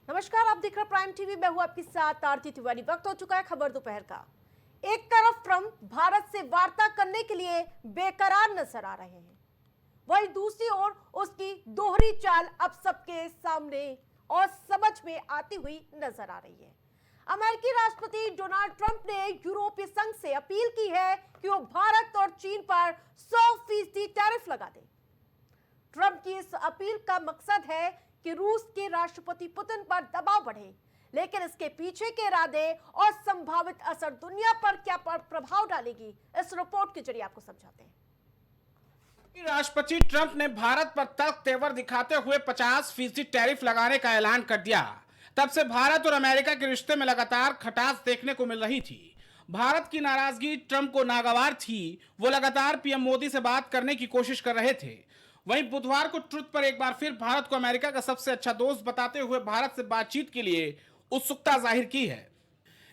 नमस्कार, आप देख रहे हैं प्राइम टीवी। मैं हूं आपके साथ आरती तिवारी। वक्त हो चुका है खबर दोपहर का। एक तरफ ट्रंप भारत से वार्ता करने के लिए बेकरार नजर आ रहे हैं, वहीं दूसरी ओर उसकी दोहरी चाल अब सबके सामने और समझ में आती हुई नजर आ रही है। अमेरिकी राष्ट्रपति डोनाल्ड ट्रंप ने यूरोपीय संघ से अपील की है कि वो भारत और चीन पर 100% टैरिफ लगा दे। ट्रंप की इस अपील का मकसद है कि रूस के राष्ट्रपति पुतिन पर दबाव बढ़े, लेकिन इसके पीछे के इरादे और संभावित असर दुनिया पर क्या प्रभाव डालेगी, इस रिपोर्ट के जरिए आपको समझाते हैं। राष्ट्रपति ट्रंप ने भारत पर तल्ख तेवर दिखाते हुए 50% टैरिफ लगाने का ऐलान कर दिया। तब से भारत और अमेरिका के रिश्ते में लगातार खटास देखने को मिल रही थी। भारत की नाराजगी ट्रंप को नागवार थी। वो लगातार पीएम मोदी से बात करने की कोशिश कर रहे थे। वहीं बुधवार को ट्रुथ पर एक बार फिर भारत को अमेरिका का सबसे अच्छा दोस्त बताते हुए भारत से बातचीत के लिए उत्सुकता जाहिर की है।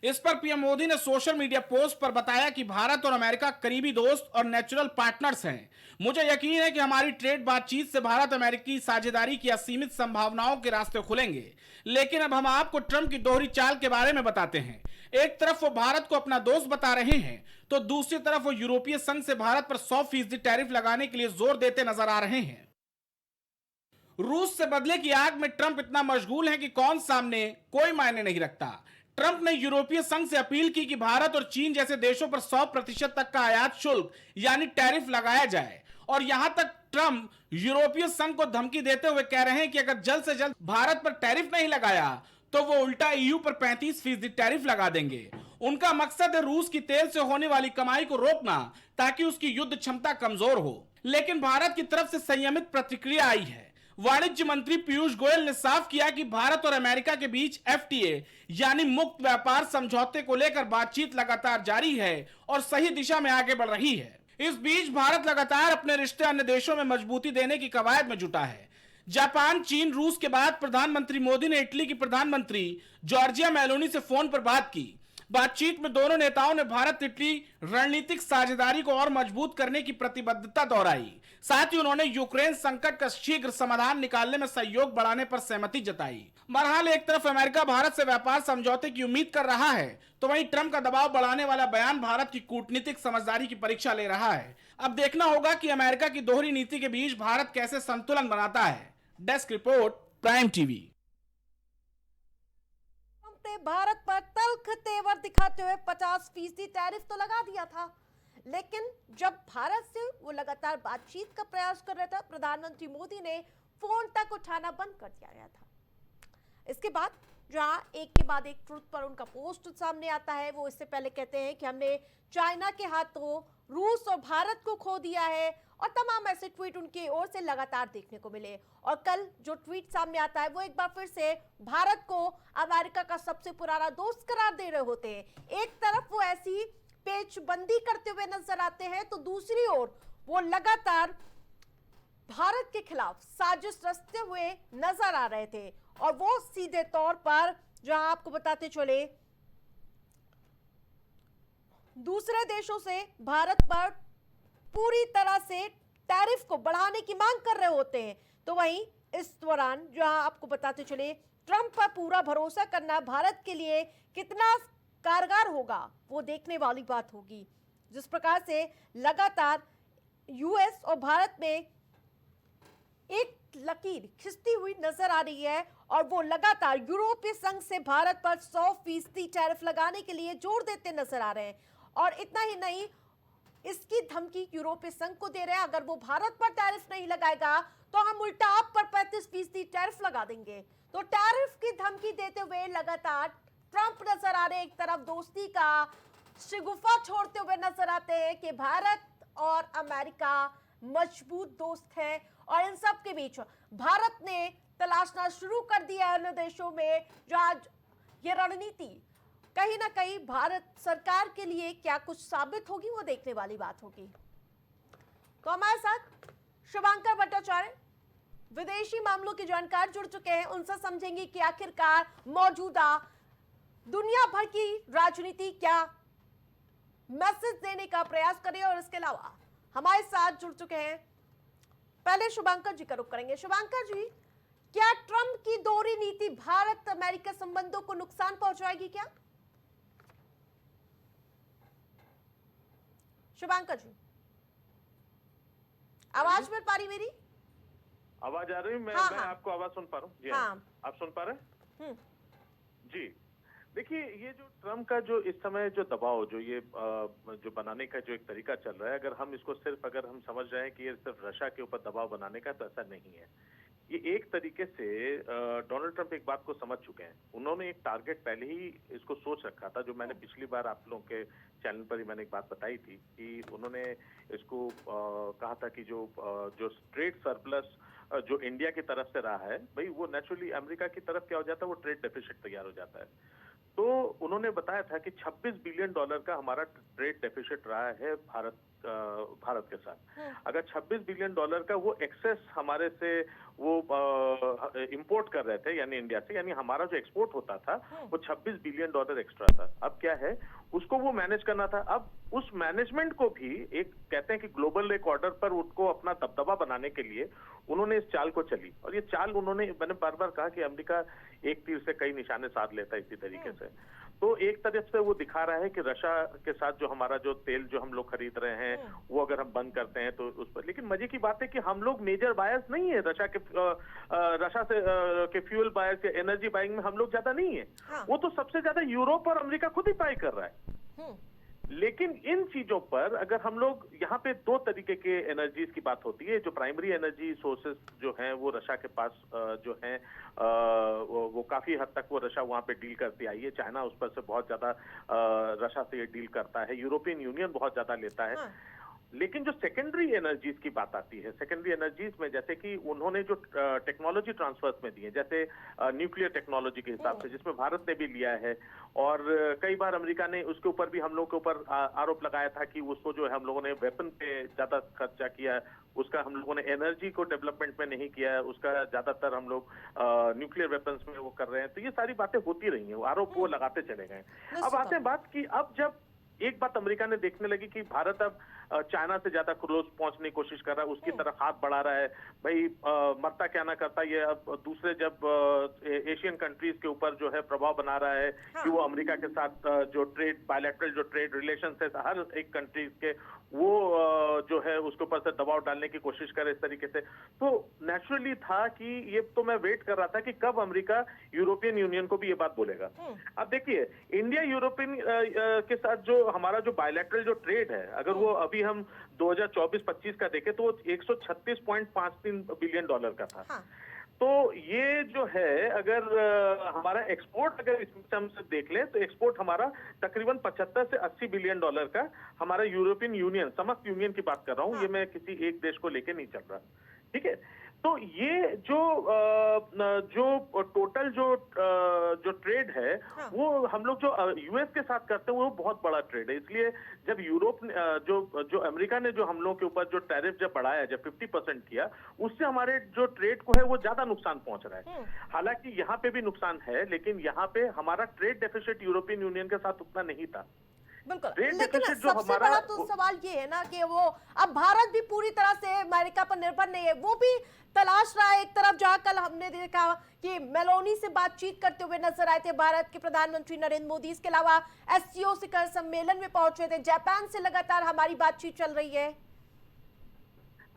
इस पर पीएम मोदी ने सोशल मीडिया पोस्ट पर बताया कि भारत और अमेरिका करीबी दोस्त और नेचुरल पार्टनर्स हैं। मुझे यकीन है कि हमारी ट्रेड बातचीत से भारत अमेरिकी साझेदारी की असीमित संभावनाओं के रास्ते खुलेंगे। लेकिन अब हम आपको ट्रंप की दोहरी चाल के बारे में बताते हैं। एक तरफ वो भारत को अपना दोस्त बता रहे हैं, तो दूसरी तरफ वो यूरोपीय संघ से भारत पर 100% टैरिफ लगाने के लिए जोर देते नजर आ रहे हैं। रूस से बदले की आग में ट्रंप इतना मशगूल है कि कौन सामने कोई मायने नहीं रखता। ट्रंप ने यूरोपीय संघ से अपील की कि भारत और चीन जैसे देशों पर 100% तक का आयात शुल्क यानी टैरिफ लगाया जाए। और यहां तक ट्रंप यूरोपीय संघ को धमकी देते हुए कह रहे हैं कि अगर जल्द से जल्द भारत पर टैरिफ नहीं लगाया तो वो उल्टा ईयू पर 35% टैरिफ लगा देंगे। उनका मकसद है रूस की तेल से होने वाली कमाई को रोकना, ताकि उसकी युद्ध क्षमता कमजोर हो। लेकिन भारत की तरफ से संयमित प्रतिक्रिया आई है। वाणिज्य मंत्री पीयूष गोयल ने साफ किया कि भारत और अमेरिका के बीच एफटीए यानी मुक्त व्यापार समझौते को लेकर बातचीत लगातार जारी है और सही दिशा में आगे बढ़ रही है। इस बीच भारत लगातार अपने रिश्ते अन्य देशों में मजबूती देने की कवायद में जुटा है। जापान, चीन, रूस के बाद प्रधानमंत्री मोदी ने इटली की प्रधानमंत्री जॉर्जिया मेलोनी से फोन पर बात की। बातचीत में दोनों नेताओं ने भारत इटली रणनीतिक साझेदारी को और मजबूत करने की प्रतिबद्धता दोहराई। साथ ही उन्होंने यूक्रेन संकट का शीघ्र समाधान निकालने में सहयोग बढ़ाने पर सहमति जताई। बहरहाल एक तरफ अमेरिका भारत से व्यापार समझौते की उम्मीद कर रहा है, तो वहीं ट्रंप का दबाव बढ़ाने वाला बयान भारत की कूटनीतिक समझदारी की परीक्षा ले रहा है। अब देखना होगा कि अमेरिका की दोहरी नीति के बीच भारत कैसे संतुलन बनाता है। Desk report, prime TV. Bharat पर तल्ख तेवर दिखाते हुए 50% टैरिफ तो लगा दिया था, लेकिन जब भारत से वो लगातार बातचीत का प्रयास कर रहा था, प्रधानमंत्री मोदी ने फोन तक उठाना बंद कर दिया गया था। इसके बाद जहां एक के बाद एक ट्रुथ पर उनका पोस्ट सामने आता है, वो इससे पहले कहते हैं कि हमने चाइना के हाथों रूस और भारत को खो दिया है, और तमाम ऐसे ट्वीट उनकी ओर से लगातार देखने को मिले। और कल जो ट्वीट सामने आता है वो एक बार फिर से भारत को अमेरिका का सबसे पुराना दोस्त करार दे रहे होते हैं। एक तरफ वो ऐसी पेचबंदी करते हुए नजर आते हैं, तो दूसरी ओर वो लगातार भारत के खिलाफ साजिश रचते हुए नजर आ रहे थे। और वो सीधे तौर पर, जहां आपको बताते चले, दूसरे देशों से भारत पर पूरी तरह से टैरिफ को बढ़ाने की मांग कर रहे होते हैं, तो वहीं इस दौरान जहां आपको बताते चले, ट्रंप पर पूरा भरोसा करना भारत के लिए कितना कारगर होगा वो देखने वाली बात होगी। जिस प्रकार से लगातार यूएस और भारत में एक लकीर खिंचती हुई नजर आ रही है, और वो लगातार यूरोपीय संघ से भारत पर 100% टैरिफ लगाने के लिए जोर देते नजर आ रहे हैं। और इतना ही नहीं, इसकी धमकी यूरोपीय संघ को दे रहे हैं, अगर वो भारत पर टैरिफ नहीं लगाएगा तो हम उल्टा आप पर 35% टैरिफ लगा देंगे। तो टैरिफ की धमकी देते हुए लगातार ट्रंप नजर आ रहे हैं। एक तरफ दोस्ती का शिगुफा छोड़ते हुए नजर आते हैं कि भारत और अमेरिका मजबूत दोस्त है, और इन सब के बीच भारत ने तलाशना शुरू कर दिया है अन्य देशों में, जो आज ये रणनीति कहीं ना कहीं भारत सरकार के लिए क्या कुछ साबित होगी, वो देखने वाली बात होगी। तो हमारे साथ शुभांकर भट्टाचार्य, विदेशी मामलों के जानकार, जुड़ चुके हैं। उनसे समझेंगे कि आखिरकार मौजूदा दुनिया भर की राजनीति क्या मैसेज देने का प्रयास करे, और इसके अलावा हमारे साथ जुड़ चुके हैं। पहले शुभांकर जी का रुख करेंगे। शुभांकर जी, क्या ट्रंप की दोहरी नीति भारत अमेरिका संबंधों को नुकसान पहुंचाएगी क्या? शुभांकर जी, आवाज मिल पा रही मेरी? आवाज आ रही है? मैं हाँ, मैं हाँ। आपको आवाज सुन पा रहा हूँ जी। हाँ। आप सुन पा रहे हैं? हम्म, जी। देखिए, ये जो ट्रम्प का जो इस समय जो दबाव जो ये जो बनाने का जो एक तरीका चल रहा है, अगर हम इसको सिर्फ अगर हम समझ रहे हैं कि ये सिर्फ रशिया के ऊपर दबाव बनाने का, तो ऐसा नहीं है। ये एक तरीके से डोनाल्ड ट्रंप एक बात को समझ चुके हैं। उन्होंने एक टारगेट पहले ही इसको सोच रखा था, जो मैंने पिछली बार आप लोगों के चैनल पर ही मैंने एक बात बताई थी कि उन्होंने इसको कहा था कि जो ट्रेड सरप्लस जो इंडिया की तरफ से रहा है, भाई वो नेचुरली अमेरिका की तरफ क्या हो जाता है, वो ट्रेड डेफिसिट तैयार हो जाता है। तो उन्होंने बताया था कि 26 बिलियन डॉलर का हमारा ट्रेड डेफिसिट रहा है भारत के साथ। अगर 26 बिलियन डॉलर का वो एक्सेस हमारे से वो इंपोर्ट कर रहे थे, यानी इंडिया से, यानी हमारा जो एक्सपोर्ट होता था वो 26 बिलियन डॉलर एक्स्ट्रा था। अब क्या है, उसको वो मैनेज करना था। अब उस मैनेजमेंट को भी एक कहते हैं कि ग्लोबल एक ऑर्डर पर उनको अपना दबदबा बनाने के लिए उन्होंने इस चाल को चली। और ये चाल उन्होंने, मैंने बार बार कहा कि अमेरिका एक तीर से कई निशाने साध लेता है इसी तरीके से। तो एक तरफ से वो दिखा रहा है कि रशिया के साथ जो हमारा जो तेल जो हम लोग खरीद रहे हैं वो अगर हम बंद करते हैं तो उस पर, लेकिन मजे की बात है कि हम लोग मेजर बायर्स नहीं है रशिया से के फ्यूल बायर्स या एनर्जी बाइंग में हम लोग ज्यादा नहीं है। हाँ। वो तो सबसे ज्यादा यूरोप और अमेरिका खुद ही बाय कर रहा है। लेकिन इन चीजों पर अगर हम लोग यहाँ पे दो तरीके के एनर्जीज की बात होती है। जो प्राइमरी एनर्जी सोर्सेस जो हैं वो रशिया के पास जो हैं वो काफी हद तक वो रशिया वहाँ पे डील करती आई है। चाइना उस पर से बहुत ज्यादा रशिया से ये डील करता है। यूरोपियन यूनियन बहुत ज्यादा लेता है। लेकिन जो सेकेंडरी एनर्जीज की बात आती है, सेकेंडरी एनर्जीज में जैसे कि उन्होंने जो टेक्नोलॉजी ट्रांसफर्स में दिए, जैसे न्यूक्लियर टेक्नोलॉजी के हिसाब से, जिसमें भारत ने भी लिया है। और कई बार अमेरिका ने उसके ऊपर भी हम लोग के ऊपर आरोप लगाया था कि उसको जो है हम लोगों ने वेपन पे ज्यादा खर्चा किया, उसका हम लोगों ने एनर्जी को डेवलपमेंट में नहीं किया, उसका ज्यादातर हम लोग न्यूक्लियर वेपन्स में वो कर रहे हैं। तो ये सारी बातें होती रही हैं, आरोप वो लगाते चले गए। अब आते हैं बात की, अब जब एक बात अमेरिका ने देखने लगी कि भारत अब चाइना से ज्यादा क्लोज पहुंचने की कोशिश कर रहा है, उसकी तरफ हाथ बढ़ा रहा है, भाई मरता क्या ना करता, ये अब दूसरे जब एशियन कंट्रीज के ऊपर जो है प्रभाव बना रहा है कि वो अमेरिका के साथ जो ट्रेड बायलैटरल जो ट्रेड रिलेशंस है हर एक कंट्रीज के, वो जो है उसके ऊपर से दबाव डालने की कोशिश करे इस तरीके से। तो नेचुरली था कि ये तो मैं वेट कर रहा था कि कब अमेरिका यूरोपियन यूनियन को भी ये बात बोलेगा। अब देखिए, इंडिया यूरोपियन के साथ जो हमारा जो बायलैटरल जो ट्रेड है, अगर वो अभी हम 2024-25 का देखें तो वो 136.53 बिलियन डॉलर का था। तो ये जो है, अगर हमारा एक्सपोर्ट अगर इसमें हम देख लें तो एक्सपोर्ट हमारा तकरीबन 75 से 80 बिलियन डॉलर का हमारा यूरोपियन यूनियन, समस्त यूनियन की बात कर रहा हूँ, ये मैं किसी एक देश को लेके नहीं चल रहा, ठीक है। तो ये जो टोटल जो ट्रेड है, वो हम लोग जो यूएस के साथ करते हैं वो बहुत बड़ा ट्रेड है। इसलिए जब यूरोप जो अमेरिका ने जो हम लोग के ऊपर जो टैरिफ जब बढ़ाया, जब 50% किया, उससे हमारे जो ट्रेड को है वो ज्यादा नुकसान पहुंच रहा है। हालांकि यहाँ पे भी नुकसान है, लेकिन यहाँ पे हमारा ट्रेड डेफिसिट यूरोपियन यूनियन के साथ उतना नहीं था। बिल्कुल, लेकिन सबसे बड़ा तो सवाल ये है ना कि वो अब भारत भी पूरी तरह से अमेरिका पर निर्भर नहीं है। वो भी तलाश रहा है एक तरफ, जहां कल हमने देखा कि मेलोनी से बातचीत करते हुए नजर आए थे भारत के प्रधानमंत्री नरेंद्र मोदी। इसके अलावा एससीओ शिखर सम्मेलन में पहुंचे थे। जापान से लगातार हमारी बातचीत चल रही है।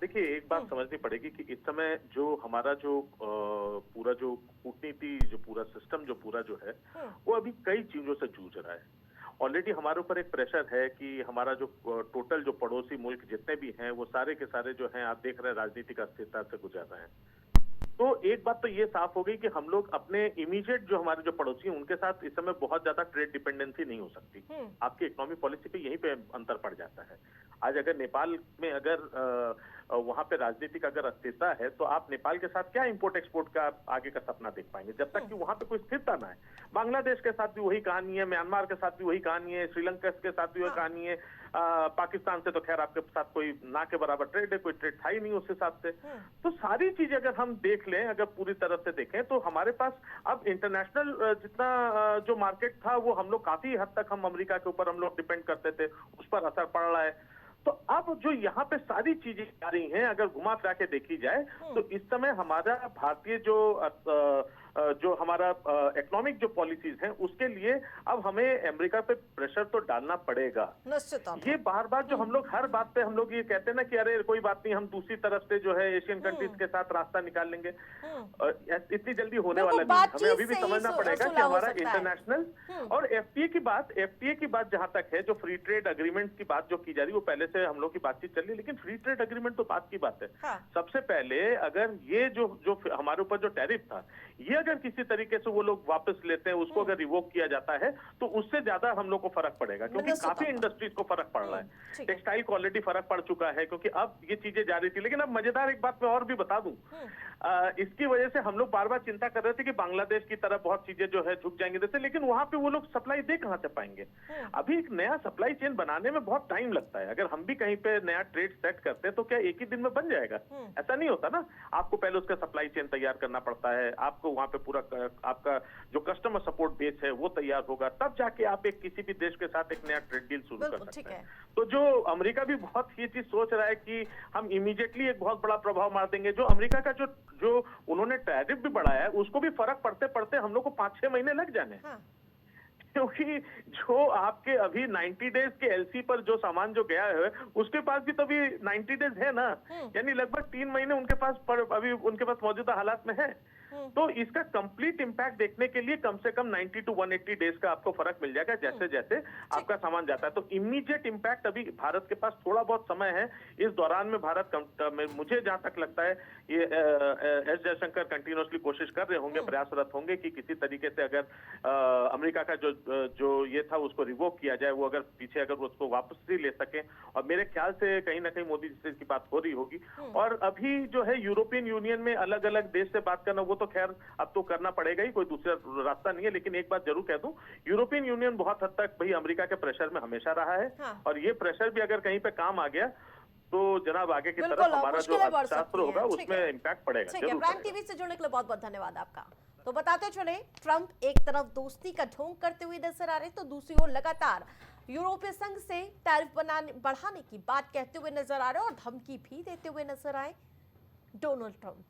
देखिए, एक बात समझनी पड़ेगी कि इस समय जो हमारा जो पूरा जो कूटनीति जो पूरा सिस्टम जो पूरा जो है वो अभी कई चीजों से जूझ रहा है। ऑलरेडी हमारे ऊपर एक प्रेशर है कि हमारा जो टोटल जो पड़ोसी मुल्क जितने भी हैं वो सारे के सारे जो हैं, आप देख रहे हैं, राजनीतिक अस्थिरता से गुजर रहे हैं। तो एक बात तो ये साफ हो गई कि हम लोग अपने इमीडिएट जो हमारे जो पड़ोसी हैं उनके साथ इस समय बहुत ज्यादा ट्रेड डिपेंडेंसी नहीं हो सकती। आपकी इकोनॉमी पॉलिसी पे यहीं पे अंतर पड़ जाता है। आज अगर नेपाल में अगर वहां पे राजनीतिक अगर अस्थिरता है तो आप नेपाल के साथ क्या इंपोर्ट एक्सपोर्ट का आगे का सपना देख पाएंगे, जब तक कि वहां पे कोई स्थिरता ना है। बांग्लादेश के साथ भी वही कहानी है, म्यांमार के साथ भी वही कहानी है, श्रीलंका के साथ भी वही कहानी है। पाकिस्तान से तो खैर आपके साथ कोई ना के बराबर ट्रेड है, कोई ट्रेड था ही नहीं उस हिसाब से। तो सारी चीजें अगर हम देख लें, अगर पूरी तरह से देखें, तो हमारे पास अब इंटरनेशनल जितना जो मार्केट था वो हम लोग काफी हद तक हम अमेरिका के ऊपर हम लोग डिपेंड करते थे, उस पर असर पड़ रहा है। तो अब जो यहाँ पे सारी चीजें आ रही हैं, अगर घुमा फिरा के देखी जाए तो इस समय हमारा भारतीय जो हमारा इकोनॉमिक जो पॉलिसीज हैं उसके लिए अब हमें अमेरिका पे प्रेशर तो डालना पड़ेगा। निश्चित तौर पर। ये बार बार जो हम लोग हर बात पे हम लोग ये कहते हैं ना कि अरे कोई बात नहीं, हम दूसरी तरफ से जो है एशियन कंट्रीज के साथ रास्ता निकाल लेंगे, इतनी जल्दी होने वाला नहीं। हमें अभी भी समझना पड़ेगा कि हमारा इंटरनेशनल और एफटीए की बात जहां तक है, जो फ्री ट्रेड अग्रीमेंट की बात जो की जा रही है वो पहले से हम लोग की बातचीत चल रही है, लेकिन फ्री ट्रेड अग्रीमेंट तो बात की बात है। हाँ। सबसे पहले अगर ये जो हमारे ऊपर जो टैरिफ था, ये अगर किसी तरीके से वो लोग वापस लेते हैं, उसको अगर रिवोक किया जाता है तो उससे ज्यादा हम लोग को फर्क पड़ेगा, क्योंकि काफी इंडस्ट्रीज को फर्क पड़ रहा है। टेक्सटाइल को ऑलरेडी फर्क पड़ चुका है, क्योंकि अब ये चीजें जा रही थी। लेकिन अब मजेदार एक बात मैं और भी बता दूं, इसकी वजह से हम लोग बार बार चिंता कर रहे थे कि बांग्लादेश की तरफ बहुत चीजें जो है झुक जाएंगे जैसे, लेकिन वहां पे वो लोग सप्लाई दे कहां से पाएंगे? अभी एक नया सप्लाई चेन बनाने में बहुत टाइम लगता है। अगर हम भी कहीं पे नया ट्रेड सेट करते हैं तो क्या एक ही दिन में बन जाएगा? ऐसा नहीं होता ना। आपको पहले उसका सप्लाई चेन तैयार करना पड़ता है, आपको वहां पे पूरा आपका जो कस्टमर सपोर्ट बेस है वो तैयार होगा, तब जाके आप एक किसी भी देश के साथ एक नया ट्रेड डील शुरू कर सकते हैं। तो जो अमेरिका भी बहुत ये चीज सोच रहा है कि हम इमीडिएटली एक बहुत बड़ा प्रभाव मार देंगे। जो अमेरिका का जो उन्होंने टैरिफ भी बढ़ाया है, उसको भी फर्क पड़ते पड़ते हम लोग को 5-6 महीने लग जाने। क्योंकि जो आपके अभी 90 डेज के एलसी पर जो सामान जो गया है उसके पास भी तो अभी 90 डेज है ना, यानी लगभग 3 महीने उनके पास अभी उनके पास मौजूदा हालात में है। तो इसका कंप्लीट इंपैक्ट देखने के लिए कम से कम 90 to 180 डेज का आपको फर्क मिल जाएगा जैसे जैसे आपका सामान जाता है। तो इमीडिएट इंपैक्ट अभी भारत के पास थोड़ा बहुत समय है। इस दौरान में भारत मुझे जहां तक लगता है ये एस जयशंकर कंटिन्यूअसली कोशिश कर रहे होंगे, प्रयासरत होंगे कि किसी तरीके से अगर अमेरिका का जो ये था उसको रिवोक किया जाए, वो अगर पीछे अगर उसको वापस ही ले सके। और मेरे ख्याल से कहीं ना कहीं मोदी जी से इसकी बात हो रही होगी। और अभी जो है यूरोपियन यूनियन में अलग अलग देश से बात करना, वो तो खैर अब तो करना पड़ेगा ही, कोई दूसरा रास्ता नहीं है। लेकिन एक बात जरूर कह दूं, यूरोपियन यूनियन बहुत हद तक भाई अमेरिका के प्रेशर में हमेशा रहा है। और ये प्रेशर भी अगर कहीं पे काम आ गया तो जनाब आगे की तरफ हमारा जो अर्थशास्त्र होगा उसमें इम्पैक्ट पड़ेगा। ठीक है, प्राइम टीवी से जुड़ने के लिए बहुत बहुत धन्यवाद आपका। तो बताते चले, ट्रंप एक तरफ दोस्ती का ढोंग करते हुए नजर आ रहे, तो दूसरी ओर लगातार यूरोपीय संघ से टैरिफ बढ़ाने की बात कहते हुए नजर आ रहे और धमकी भी देते हुए नजर आए डोनाल्ड ट्रंप।